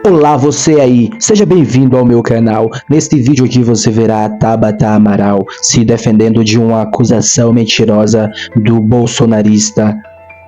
Olá você aí, seja bem-vindo ao meu canal. Neste vídeo aqui você verá a Tabata Amaral se defendendo de uma acusação mentirosa do bolsonarista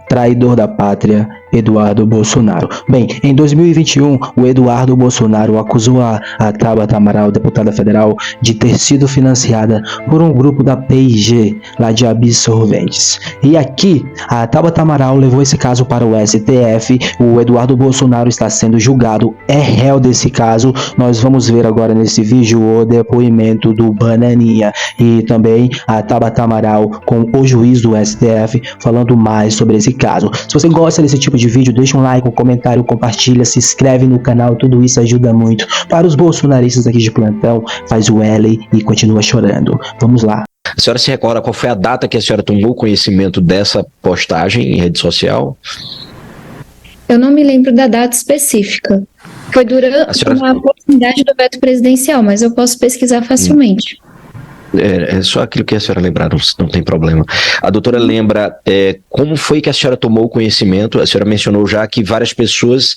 traidor da pátria, Eduardo Bolsonaro. Bem, em 2021, o Eduardo Bolsonaro acusou a Tabata Amaral, deputada federal, de ter sido financiada por um grupo da PIG, lá de Absorventes. E aqui, a Tabata Amaral levou esse caso para o STF, o Eduardo Bolsonaro está sendo julgado, é réu desse caso. Nós vamos ver agora nesse vídeo o depoimento do Bananinha e também a Tabata Amaral com o juiz do STF falando mais sobre esse caso. Se você gosta desse tipo de vídeo, deixa um like, um comentário, compartilha, se inscreve no canal, tudo isso ajuda muito. Para os bolsonaristas aqui de plantão, faz o L e continua chorando. Vamos lá. A senhora se recorda qual foi a data que a senhora tomou conhecimento dessa postagem em rede social? Eu não me lembro da data específica. Foi durante a oportunidade do veto presidencial, mas eu posso pesquisar facilmente. É só aquilo que a senhora lembrar, não tem problema. A doutora lembra como foi que a senhora tomou conhecimento? A senhora mencionou já que várias pessoas,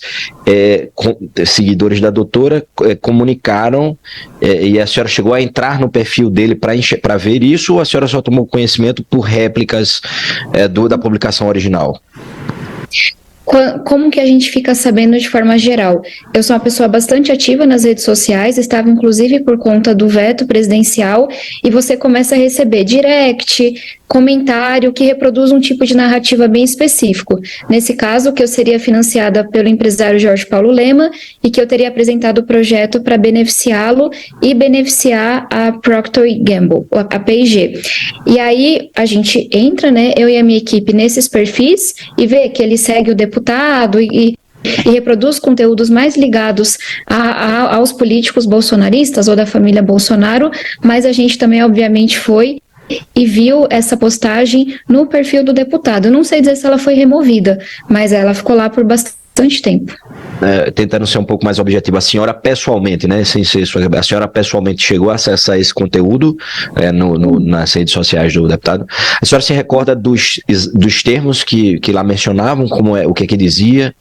seguidores da doutora, comunicaram e a senhora chegou a entrar no perfil dele para ver isso, ou a senhora só tomou conhecimento por réplicas da publicação original? Como que a gente fica sabendo de forma geral? Eu sou uma pessoa bastante ativa nas redes sociais, estava inclusive por conta do veto presidencial, e você começa a receber direct, comentário que reproduz um tipo de narrativa bem específico. Nesse caso, que eu seria financiada pelo empresário Jorge Paulo Lema e que eu teria apresentado o projeto para beneficiá-lo e beneficiar a Procter & Gamble, a P&G. E aí a gente entra, eu e a minha equipe nesses perfis e vê que ele segue o deputado e reproduz conteúdos mais ligados aos políticos bolsonaristas ou da família Bolsonaro, mas a gente também, obviamente, foi e viu essa postagem no perfil do deputado. Eu não sei dizer se ela foi removida, mas ela ficou lá por bastante tempo. Tentando ser um pouco mais objetivo, a senhora pessoalmente, sem ser isso, a senhora pessoalmente chegou a acessar esse conteúdo nas redes sociais do deputado? A senhora se recorda dos termos que lá mencionavam, o que dizia?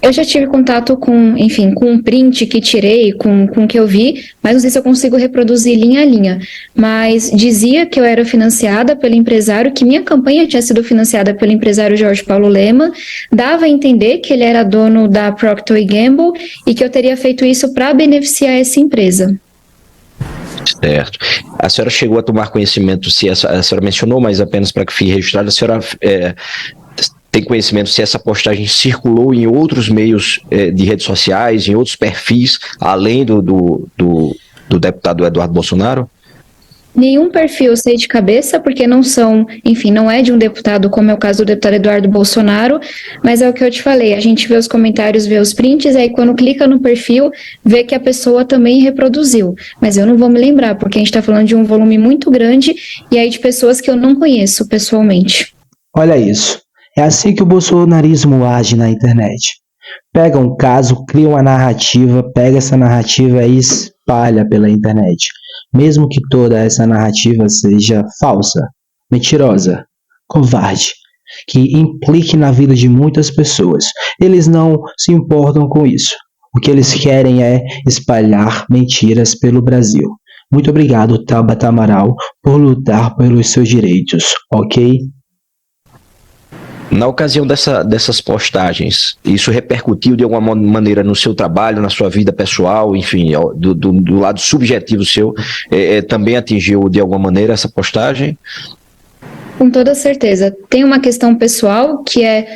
Eu já tive contato com um print que tirei, com o que eu vi, mas não sei se eu consigo reproduzir linha a linha. Mas dizia que eu era financiada pelo empresário, que minha campanha tinha sido financiada pelo empresário Jorge Paulo Lema, dava a entender que ele era dono da Procter & Gamble e que eu teria feito isso para beneficiar essa empresa. Certo. A senhora chegou a tomar conhecimento, a senhora mencionou, mas apenas para que fique registrado, a senhora tem conhecimento se essa postagem circulou em outros meios de redes sociais, em outros perfis, além do deputado Eduardo Bolsonaro? Nenhum perfil eu sei de cabeça, porque não é de um deputado, como é o caso do deputado Eduardo Bolsonaro, mas é o que eu te falei, a gente vê os comentários, vê os prints, aí quando clica no perfil, vê que a pessoa também reproduziu, mas eu não vou me lembrar, porque a gente está falando de um volume muito grande, e aí de pessoas que eu não conheço pessoalmente. Olha isso. É assim que o bolsonarismo age na internet. Pega um caso, cria uma narrativa, pega essa narrativa e espalha pela internet. Mesmo que toda essa narrativa seja falsa, mentirosa, covarde, que implique na vida de muitas pessoas. Eles não se importam com isso. O que eles querem é espalhar mentiras pelo Brasil. Muito obrigado, Tabata Amaral, por lutar pelos seus direitos, ok? Na ocasião dessas postagens, isso repercutiu de alguma maneira no seu trabalho, na sua vida pessoal, enfim, do lado subjetivo seu, também atingiu de alguma maneira essa postagem? Com toda certeza. Tem uma questão pessoal que é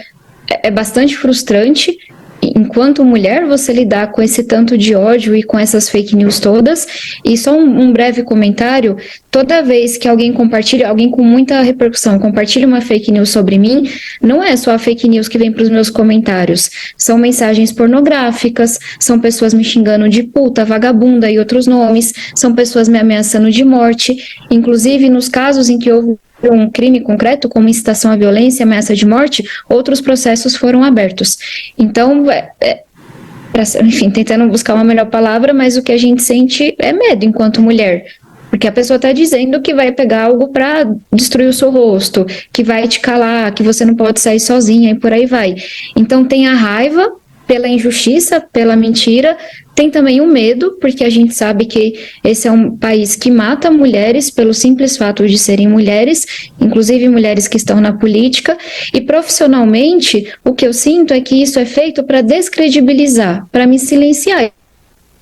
bastante frustrante. Enquanto mulher, você lidar com esse tanto de ódio e com essas fake news todas. E só um breve comentário: toda vez que alguém compartilha, alguém com muita repercussão, compartilha uma fake news sobre mim, não é só a fake news que vem para os meus comentários. São mensagens pornográficas, são pessoas me xingando de puta, vagabunda e outros nomes, são pessoas me ameaçando de morte. Inclusive, nos casos em que houve um crime concreto, como incitação à violência, ameaça de morte, outros processos foram abertos. Então, tentando buscar uma melhor palavra, mas o que a gente sente é medo enquanto mulher. Porque a pessoa está dizendo que vai pegar algo para destruir o seu rosto, que vai te calar, que você não pode sair sozinha e por aí vai. Então tem a raiva pela injustiça, pela mentira, tem também o medo, porque a gente sabe que esse é um país que mata mulheres pelo simples fato de serem mulheres, inclusive mulheres que estão na política, e profissionalmente o que eu sinto é que isso é feito para descredibilizar, para me silenciar.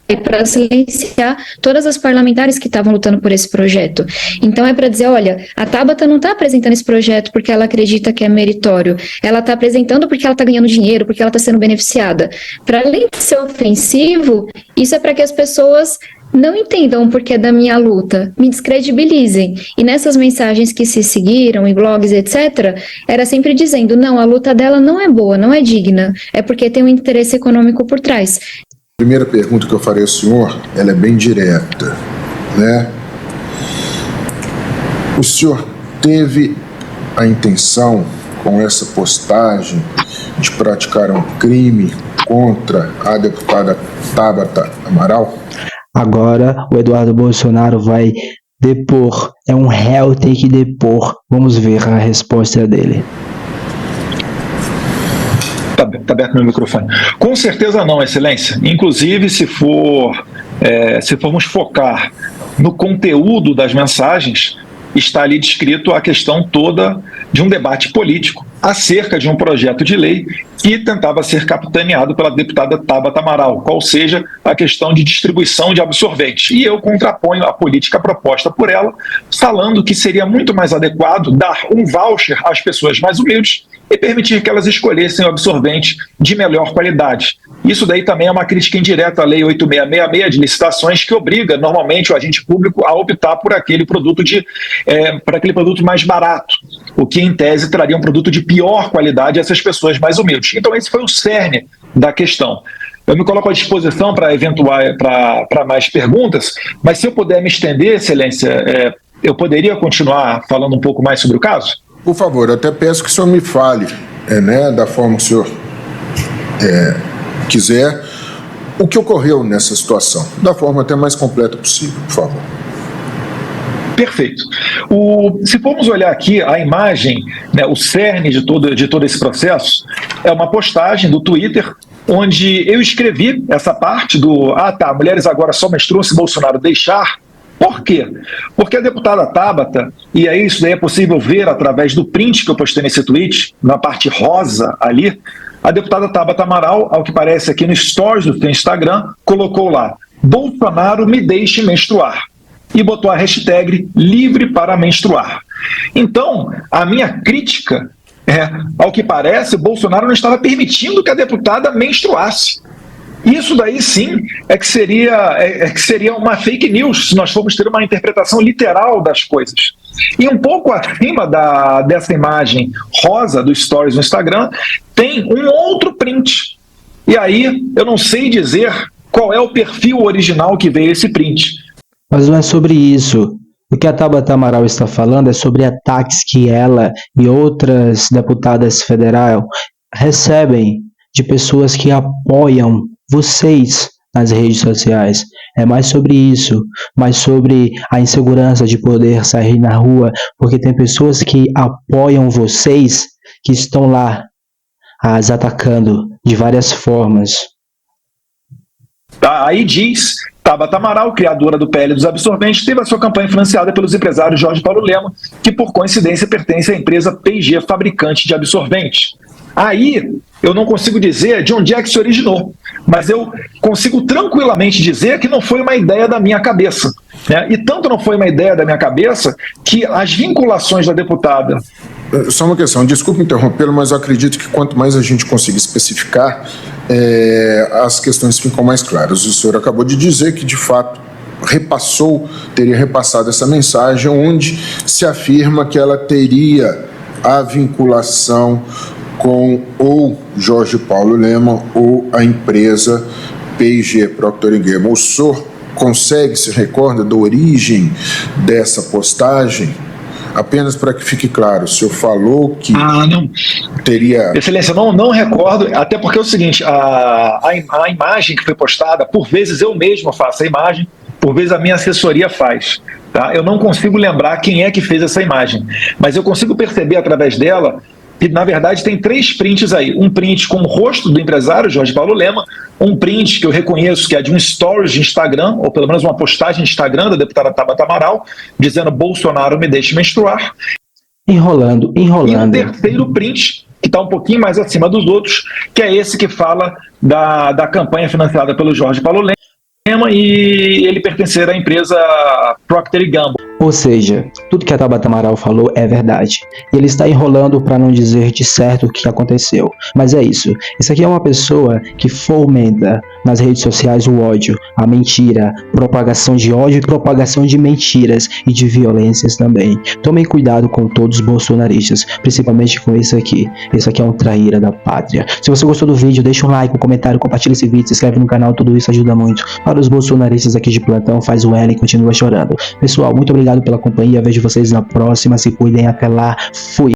E para silenciar todas as parlamentares que estavam lutando por esse projeto. Então é para dizer, olha, a Tabata não está apresentando esse projeto porque ela acredita que é meritório, ela está apresentando porque ela está ganhando dinheiro, porque ela está sendo beneficiada. Para além de ser ofensivo, isso é para que as pessoas não entendam o porquê da minha luta, me descredibilizem. E nessas mensagens que se seguiram, em blogs, etc., era sempre dizendo, não, a luta dela não é boa, não é digna, é porque tem um interesse econômico por trás. A primeira pergunta que eu farei ao senhor, ela é bem direta, né? O senhor teve a intenção, com essa postagem, de praticar um crime contra a deputada Tabata Amaral? Agora o Eduardo Bolsonaro vai depor. É um réu, tem que depor. Vamos ver a resposta dele. Tá aberto meu microfone. Com certeza não, Excelência. Inclusive, se formos focar no conteúdo das mensagens, está ali descrito a questão toda de um debate político acerca de um projeto de lei que tentava ser capitaneado pela deputada Tabata Amaral, qual seja a questão de distribuição de absorventes. E eu contraponho a política proposta por ela, falando que seria muito mais adequado dar um voucher às pessoas mais humildes e permitir que elas escolhessem o absorvente de melhor qualidade. Isso daí também é uma crítica indireta à Lei 8666 de licitações, que obriga normalmente o agente público a optar por aquele produto mais barato, o que em tese traria um produto de pior qualidade a essas pessoas mais humildes. Então esse foi o cerne da questão. Eu me coloco à disposição para mais perguntas, mas se eu puder me estender, Excelência, eu poderia continuar falando um pouco mais sobre o caso? Por favor, eu até peço que o senhor me fale, da forma que o senhor quiser, o que ocorreu nessa situação, da forma até mais completa possível, por favor. Perfeito. Se formos olhar aqui a imagem, o cerne de todo esse processo, é uma postagem do Twitter, onde eu escrevi essa parte mulheres agora só menstruam se Bolsonaro deixar. Por quê? Porque a deputada Tabata, e aí isso daí é possível ver através do print que eu postei nesse tweet, na parte rosa ali, a deputada Tabata Amaral, ao que parece aqui no stories do seu Instagram, colocou lá, Bolsonaro me deixe menstruar, e botou a hashtag livre para menstruar. Então, a minha crítica ao que parece, Bolsonaro não estava permitindo que a deputada menstruasse. Isso daí sim é que seria uma fake news, se nós formos ter uma interpretação literal das coisas. E um pouco acima dessa imagem rosa do stories no Instagram, tem um outro print. E aí eu não sei dizer qual é o perfil original que veio esse print. Mas não é sobre isso. O que a Tabata Amaral está falando é sobre ataques que ela e outras deputadas federais recebem de pessoas que apoiam vocês nas redes sociais. É mais sobre isso, mais sobre a insegurança de poder sair na rua, porque tem pessoas que apoiam vocês que estão lá as atacando de várias formas. Aí diz, Tabata Amaral, criadora do PL dos absorventes, teve a sua campanha financiada pelos empresários Jorge Paulo Lema, que por coincidência pertence à empresa P&G, fabricante de absorventes. Aí eu não consigo dizer de onde é que se originou, mas eu consigo tranquilamente dizer que não foi uma ideia da minha cabeça. E tanto não foi uma ideia da minha cabeça que as vinculações da deputada... Só uma questão, desculpe interrompê-lo, mas eu acredito que quanto mais a gente conseguir especificar, as questões ficam mais claras. O senhor acabou de dizer que, de fato, teria repassado essa mensagem, onde se afirma que ela teria a vinculação com ou Jorge Paulo Lema ou a empresa P&G, Procter & Gamble. O senhor se recorda da origem dessa postagem? Apenas para que fique claro, o senhor falou que não teria... Excelência, não recordo, até porque é o seguinte, a imagem que foi postada, por vezes eu mesmo faço a imagem, por vezes a minha assessoria faz. Tá? Eu não consigo lembrar quem é que fez essa imagem, mas eu consigo perceber através dela E, na verdade, tem 3 prints aí. Um print com o rosto do empresário, Jorge Paulo Lema, um print que eu reconheço que é de um stories de Instagram, ou pelo menos uma postagem de Instagram da deputada Tabata Amaral, dizendo Bolsonaro me deixe menstruar. Enrolando. E um terceiro print, que está um pouquinho mais acima dos outros, que é esse que fala da campanha financiada pelo Jorge Paulo Lema e ele pertencer à empresa Procter & Gamble. Ou seja, tudo que a Tabata Amaral falou é verdade. E ele está enrolando para não dizer de certo o que aconteceu. Mas é isso. Isso aqui é uma pessoa que fomenta nas redes sociais o ódio, a mentira, propagação de ódio e propagação de mentiras e de violências também. Tomem cuidado com todos os bolsonaristas, principalmente com esse aqui. Esse aqui é um traíra da pátria. Se você gostou do vídeo, deixa um like, um comentário, compartilha esse vídeo, se inscreve no canal, tudo isso ajuda muito. Para os bolsonaristas aqui de plantão, faz o L e continua chorando. Pessoal, muito obrigado pela companhia, vejo vocês na próxima, se cuidem, até lá, fui!